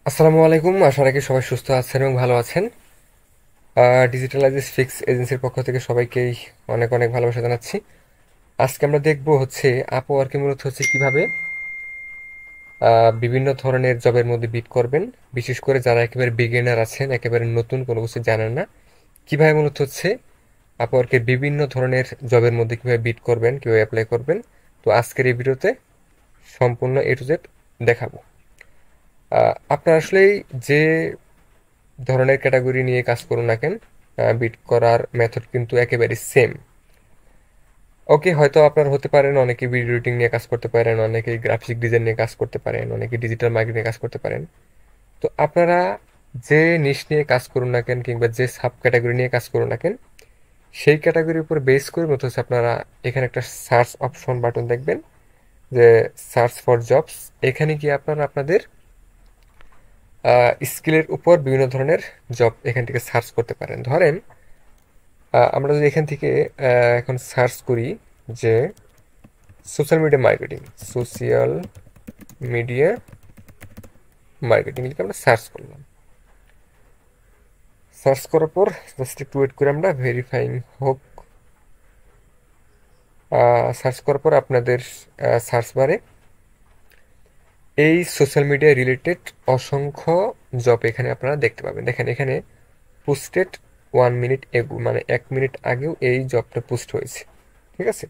আসসালামু আলাইকুম। আশা রাখি সবাই সুস্থ আছেন এবং ভালো আছেন। ডিজিটালাইজেস ফিক্স এজেন্সির পক্ষ থেকে সবাইকেই অনেক অনেক ভালোবাসা জানাচ্ছি। আজকে আমরা দেখব হচ্ছে আপওয়ার্কে মূলত হচ্ছে কিভাবে বিভিন্ন ধরনের জবের মধ্যে বিট করবেন, বিশেষ করে যারা একেবারে বিগিনার আছেন, একেবারে নতুন কোনো কিছু জানেন না, কিভাবে মূলত হচ্ছে আপওয়ার্কের বিভিন্ন ধরনের জবের মধ্যে কিভাবে বিট করবেন, কিভাবে অ্যাপ্লাই করবেন। তো আজকের এই ভিডিওতে সম্পূর্ণ এ টু জেড দেখাবো। আপনার আসলেই যে ধরনের ক্যাটাগরি নিয়ে কাজ করুন না কেন, বিট করার মেথড কিন্তু একেবারে সেম। ওকে, হয়তো আপনার হতে পারেন অনেকে ভিডিও এডিটিং নিয়ে কাজ করতে পারেন, অনেকে গ্রাফিক ডিজাইন নিয়ে কাজ করতে পারেন, অনেকে ডিজিটাল মার্কেটিং নিয়ে কাজ করতে পারেন। তো আপনারা যে নিশ নিয়ে কাজ করুন না কেন কিংবা যে সাব ক্যাটাগরি নিয়ে কাজ করুন না কেন, সেই ক্যাটাগরির উপর বেস করে মতো হচ্ছে আপনারা এখানে একটা সার্চ অপশন বাটন দেখবেন, যে সার্চ ফর জবস। এখানে গিয়ে আপনারা আপনাদের স্কিলের উপর বিভিন্ন ধরনের জব এখান থেকে সার্চ করতে পারেন। ধরেন আমরা যদি এখান থেকে এখন সার্চ করি যে social media marketing, social media marketing লিখে আমরা সার্চ করলাম। সার্চ করার পর জাস্ট একটু ওয়েট করে আমরা ভেরিফাইং হোক। সার্চ করার পর আপনাদের সার্চ বারে এই সোশ্যাল মিডিয়া রিলেটেড অসংখ্য জব এখানে আপনারা দেখতে পাবেন। দেখেন এখানে পোস্টেড 1 মিনিট এগো, মানে 1 মিনিট আগেও এই জবটা পোস্ট হয়েছে। ঠিক আছে,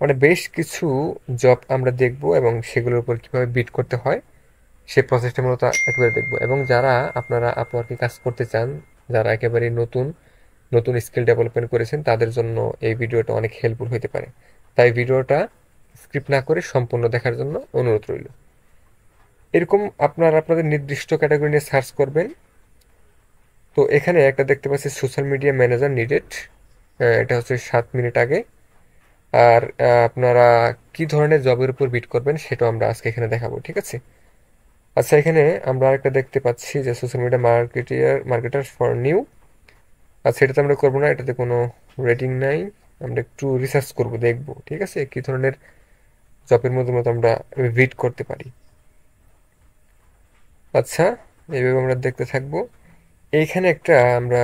মানে বেশ কিছু জব আমরা দেখব এবং সেগুলোর উপর কিভাবে বিট করতে হয় সেই প্রসেসটা মূলত একেবারে দেখব। এবং যারা আপনারা আপওয়ার্কে কাজ করতে চান, যারা একেবারে নতুন নতুন স্কিল ডেভেলপমেন্ট করেছেন, তাদের জন্য এই ভিডিওটা অনেক হেল্পফুল হতে পারে। তাই ভিডিওটা স্ক্রিপ্ট না করে সম্পূর্ণ দেখার জন্য অনুরোধ রইল। এরকম আপনারা আপনাদের নির্দিষ্ট ক্যাটাগরি নিয়ে সার্চ করবেন। তো এখানে একটা দেখতে পাচ্ছি সোশ্যাল মিডিয়া ম্যানেজার নিডেড, এটা হচ্ছে 7 মিনিট আগে। আর আপনারা কি ধরনের জবের উপর বিট করবেন সেটাও আমরা আজকে এখানে দেখাবো। ঠিক আছে, আচ্ছা এখানে আমরা আরেকটা দেখতে পাচ্ছি যে social media marketer for new. আচ্ছা এটাতে আমরা করবো না, এটাতে কোনো রেটিং নাই। আমরা একটু রিসার্চ করব, দেখবো ঠিক আছে কি ধরনের জবের মধ্যে মতো আমরা বিট করতে পারি। আচ্ছা, এইভাবে আমরা দেখতে থাকবো। এইখানে একটা আমরা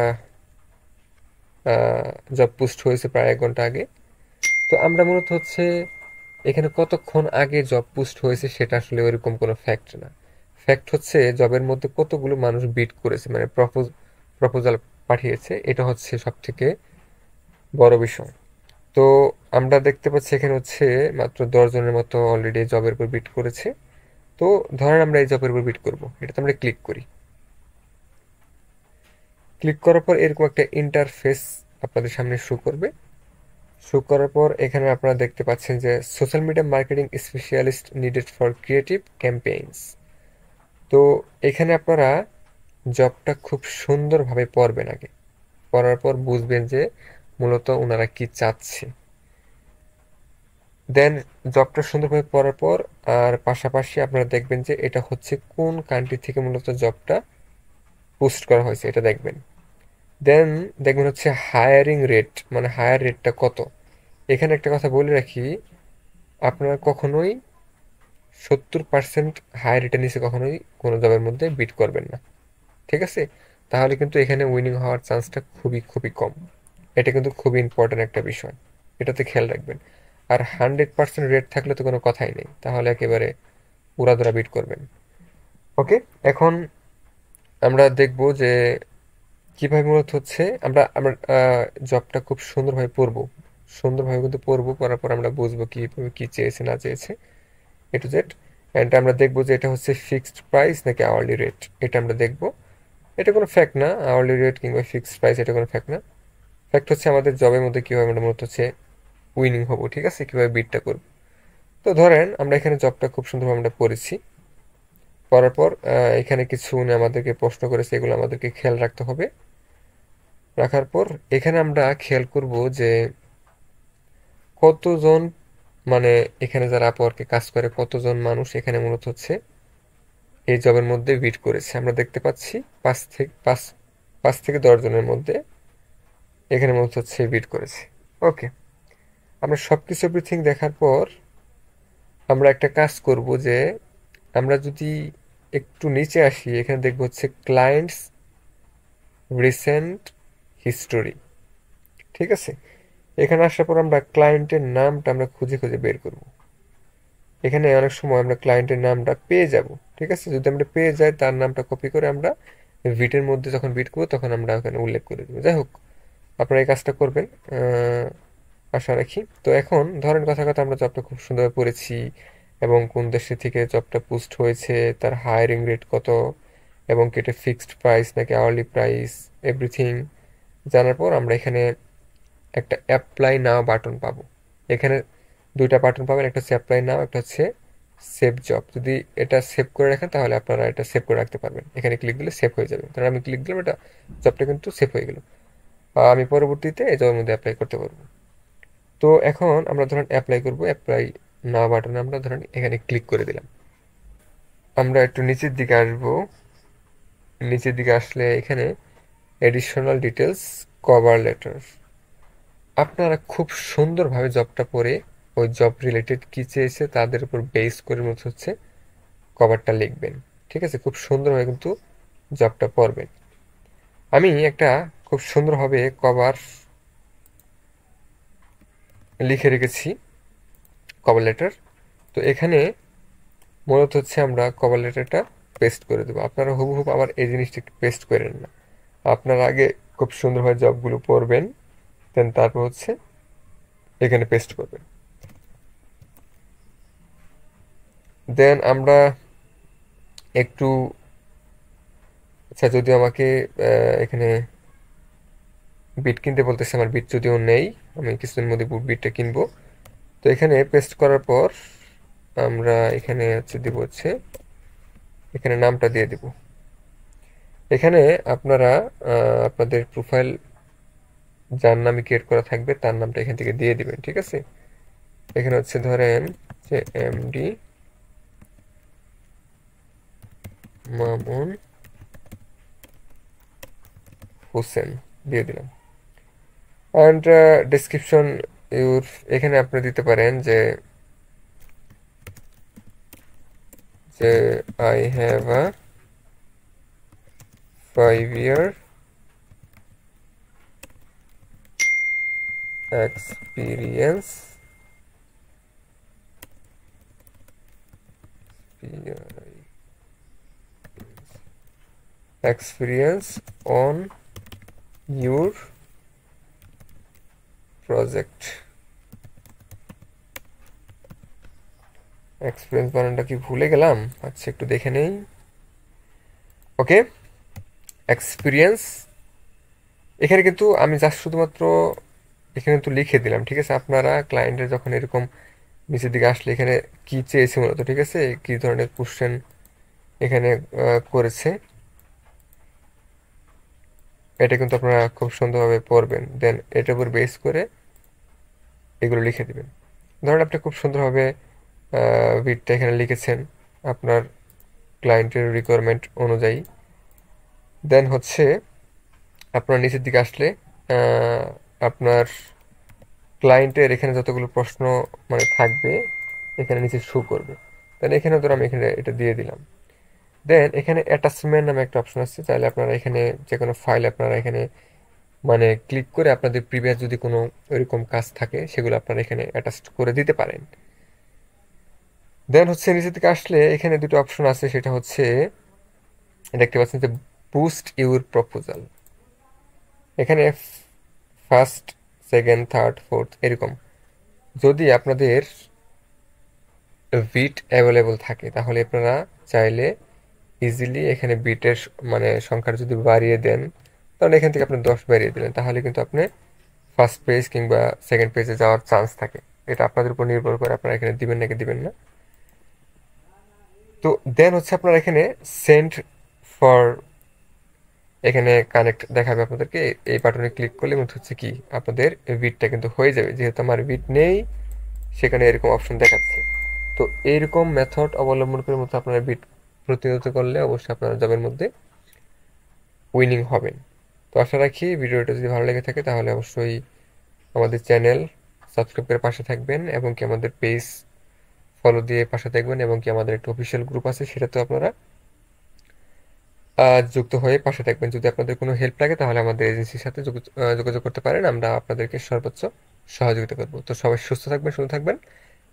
জব পোস্ট হয়েছে প্রায় 1 ঘন্টা আগে। তো আমরা মূলত হচ্ছে এখানে কতক্ষণ আগে জব পোস্ট হয়েছে সেটা আসলে ওইরকম কোনো ফ্যাক্ট না। ফ্যাক্ট হচ্ছে জবের মধ্যে কতগুলো মানুষ বিড করেছে, মানে প্রপোজাল পাঠিয়েছে, এটা হচ্ছে সব থেকে বড় বিষয়। তো আমরা দেখতে পাচ্ছি এখানে হচ্ছে মাত্র 10 জনের মতো অলরেডি জবের উপর বিড করেছে। তো ধরেন আমরা এই জবের উপর বিড করবো, এটাতে আমরা ক্লিক করি। ক্লিক করার পর এরকম একটা ইন্টারফেস আপনাদের সামনে শো করবে। শো করার পর এখানে আপনারা দেখতে পাচ্ছেন যে social media marketing specialist needed for creative campaigns. তো এখানে আপনারা জবটা খুব সুন্দরভাবে পড়বেন আগে। পড়ার পর বুঝবেন যে মূলত ওনারা কি চাচ্ছে। দেন জবটা সুন্দরভাবে পড়ার পর আর পাশাপাশি আপনারা দেখবেন যে এটা হচ্ছে কোন কান্ট্রি থেকে মূলত জবটা পোস্ট করা হয়েছে এটা দেখবেন। দেন দেখবেন হচ্ছে হায়ারিং রেট, মানে হায়ার রেটটা কত। এখানে একটা কথা বলে রাখি, আপনারা কখনোই 70% হায়ার রেটের নিচে কখনোই কোনো জবের মধ্যে বিট করবেন না। ঠিক আছে, তাহলে কিন্তু এখানে উইনিং হওয়ার চান্সটা খুবই খুবই কম। এটা কিন্তু খুবই ইম্পর্ট্যান্ট একটা বিষয়, এটাতে খেয়াল রাখবেন। আর 100% রেট থাকলে তো কোনো কথাই নেই, তাহলে একেবারে উড়াধুরা বিট করবেন। ওকে, এখন আমরা দেখব যে কিভাবে মূলত হচ্ছে আমরা আমরা জবটা খুব সুন্দরভাবে পড়বো। সুন্দরভাবে কিন্তু পড়বো, পড়ার পর আমরা বুঝবো কিভাবে কি চেয়েছে না চেয়েছে এ টু জেড। অ্যান্ড আমরা দেখবো যে এটা হচ্ছে ফিক্সড প্রাইস নাকি আওয়ারলি রেট, এটা আমরা দেখবো। এটা কোনো ফ্যাক্ট না, আওয়ারলি রেট কিংবা ফিক্সড প্রাইস এটা কোনো ফ্যাক্ট না। ফ্যাক্ট হচ্ছে আমাদের জবের মধ্যে কীভাবে আমরা মূলত হচ্ছে উইনিং হবো, ঠিক আছে, কীভাবে বিটটা করবো। তো ধরেন আমরা এখানে জবটা খুব সুন্দরভাবে আমরা পড়েছি। পড়ার পর এখানে কিছু উনি আমাদেরকে প্রশ্ন করেছে, এগুলো আমাদেরকে খেয়াল রাখতে হবে। রাখার পর এখানে আমরা খেয়াল করব যে কতজন, মানে এখানে যারা আপওয়ার্কে কাজ করে কতজন মানুষ এখানে মূলত হচ্ছে এই জবের মধ্যে বিট করেছে। আমরা দেখতে পাচ্ছি 5 থেকে 10 জনের মধ্যে এখানে মূলত হচ্ছে বিট করেছে। ওকে, আমরা সবকিছু এভরিথিং দেখার পর আমরা একটা কাজ করব যে আমরা যদি একটু নিচে আসি, এখানে দেখবো হচ্ছে ক্লায়েন্টস রিসেন্ট হিস্টোরি। ঠিক আছে, এখানে আসার পর আমরা ক্লায়েন্টের নামটা আমরা খুঁজে খুঁজে বের করব। এখানে অনেক সময় আমরা ক্লায়েন্টের নামটা পেয়ে যাব। ঠিক আছে, যদি আমরা পেয়ে যাই তার নামটা কপি করে আমরা ভিটের মধ্যে যখন বিট করবো তখন আমরা ওখানে উল্লেখ করে দেবো। যাই হোক, আপনারা এই কাজটা করবেন আশা রাখি। তো এখন ধরেন কথা কথা আমরা জবটা খুব সুন্দরভাবে পড়েছি এবং কোন দেশে থেকে জবটা পোস্ট হয়েছে, তার হায়ারিং রেট কত, এবং কি এটা ফিক্সড প্রাইস নাকি আওয়ারলি প্রাইস, এভরিথিং জানার পর আমরা এখানে একটা অ্যাপ্লাই নাও বাটন পাবো। এখানে দুইটা বাটন পাবেন, একটা হচ্ছে অ্যাপ্লাই নাও, একটা হচ্ছে সেভ জব। যদি এটা সেভ করে রাখেন তাহলে আপনারা এটা সেভ করে রাখতে পারবেন। এখানে ক্লিক দিলে সেভ হয়ে যাবে। ধরুন আমি ক্লিক দিলাম, এটা জবটা কিন্তু সেভ হয়ে গেল। আমি পরবর্তীতে এই জবের মধ্যে অ্যাপ্লাই করতে পারবো। তো এখন আমরা ধরুন অ্যাপ্লাই করব, অ্যাপ্লাই নাও বাটনে আমরা ধরুন এখানে ক্লিক করে দিলাম। আমরা একটু নিচের দিকে আসবো। নিচের দিকে আসলে এখানে এডিশনাল ডিটেলস, কভার লেটার। আপনারা খুব সুন্দরভাবে জবটা পড়ে ওই জব রিলেটেড কি চেয়েছে তাদের উপর বেস করে মনে হচ্ছে কভারটা লিখবেন। ঠিক আছে, খুব সুন্দরভাবে কিন্তু জবটা পড়বেন। আমি একটা খুব সুন্দরভাবে কভার লিখে রেখেছি, কভার লেটার। তো এখানে মূলত হচ্ছে আমরা কভার লেটারটা পেস্ট করে দেবো। আপনারা হুবহুব আবার এই জিনিসটা পেস্ট করেন না, আপনারা আগে খুব সুন্দরভাবে জবগুলো পড়বেন, দেন তারপর হচ্ছে এখানে পেস্ট করবেন। দেন আমরা একটু, আচ্ছা যদিও আমাকে এখানে বিট কিনতে বলতেছে, আমার বিট যদিও নেই, আমি কিছুদিন মধ্যে বিটটা কিনবো। তো এখানে পেস্ট করার পর আমরা এখানে হচ্ছে দিব হচ্ছে এখানে নামটা দিয়ে দিব। এখানে আপনারা আপনাদের প্রোফাইল যার নামে ক্রিয়েট করা থাকবে তার নামটা এখান থেকে দিয়ে দিবেন। ঠিক আছে, এখানে হচ্ছে ধরেন যে এমডি মামুন হোসেন দিয়ে দিলাম। অ্যান্ড ডেসক্রিপশন ইউর, এখানে আপনি দিতে পারেন যে যে I have a 5 year experience on your project। Experience বানানটা কি ভুলে গেলাম, আচ্ছা একটু দেখে নেই। ওকে, এক্সপিরিয়েন্স, এখানে কিন্তু আমি জাস্ট শুধুমাত্র এখানে তো লিখে দিলাম। ঠিক আছে, আপনারা ক্লায়েন্টের যখন এরকম নিচের দিকে আসলে এখানে কি চেয়েছে মূলত, ঠিক আছে, কি ধরনের কোশ্চেন এখানে করেছে এটা কিন্তু আপনারা খুব সুন্দরভাবে পড়বেন। দেন এটার উপর বেস করে এগুলো লিখে দিবেন। ধরেন আপনি খুব সুন্দরভাবে বিটটা এখানে লিখেছেন আপনার ক্লায়েন্টের রিকোয়ারমেন্ট অনুযায়ী। দেন হচ্ছে আপনার নিচের দিকে আসলে আপনার ক্লায়েন্টের এখানে যতগুলো প্রশ্ন মানে থাকবে এখানে নিচে শো করবে। দেন এখানে ধর আমি এখানে এটা দিয়ে দিলাম। দেন এখানে অ্যাটাচমেন্ট নামে একটা অপশন আছে, চাইলে আপনারা এখানে যে কোনো ফাইল আপনারা এখানে মানে ক্লিক করে আপনাদের প্রিভিয়াস যদি কোনো ওইরকম কাজ থাকে সেগুলো আপনারা এখানে অ্যাটাচ করে দিতে পারেন। দেন হচ্ছে নিচের দিকে আসলে এখানে দুটো অপশন আছে, সেটা হচ্ছে দেখতে পাচ্ছেন যে বুস্ট ইউর প্রপোজাল। এখানে ফার্স্ট, সেকেন্ড, থার্ড, ফোর্থ এরকম যদি আপনাদের বিট অ্যাভেলেবল থাকে তাহলে আপনারা চাইলে ইজিলি এখানে বিটের মানে সংখ্যাটা যদি বাড়িয়ে দেন, তাহলে এখান থেকে আপনি 10 বাড়িয়ে দিলেন, তাহলে কিন্তু আপনি ফার্স্ট পেজ কিংবা সেকেন্ড পেজে যাওয়ার চান্স থাকে। এটা আপনাদের উপর নির্ভর করে আপনারা এখানে দিবেন নাকি দিবেন না। তো দেন হচ্ছে আপনারা এখানে সেন্ড ফর, এখানে কানেক্ট দেখাবে আপনাদেরকে। এই বাটনে ক্লিক করলে মনে হচ্ছে কি আপনাদের বিটটা কিন্তু হয়ে যাবে। যেহেতু আমার বিট নেই সেখানে এরকম অপশন দেখাচ্ছে। তো এইরকম মেথড অবলম্বন করে মতো আপনারা বিট প্রতিনিয়ত করলে অবশ্যই আপনারা জবের মধ্যে উইনিং হবেন। তো আশা রাখি ভিডিওটা যদি ভালো লেগে থাকে তাহলে অবশ্যই আমাদের চ্যানেল সাবস্ক্রাইব করে পাশে থাকবেন এবং কি আমাদের পেজ ফলো দিয়ে পাশে থাকবেন, এবং কি আমাদের একটা অফিসিয়াল গ্রুপ আছে সেটাতেও আপনারা যুক্ত হয়ে পাশে থাকবেন। যদি আপনাদের কোনো হেল্প লাগে তাহলে আমাদের এজেন্সির সাথে যোগাযোগ করতে পারেন, আমরা আপনাদেরকে সর্বোচ্চ সহযোগিতা করব। তো সবাই সুস্থ থাকবেন, সুন্দর থাকবেন।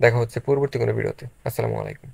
দেখা হচ্ছে পরবর্তী কোনো ভিডিওতে। আসসালামু আলাইকুম।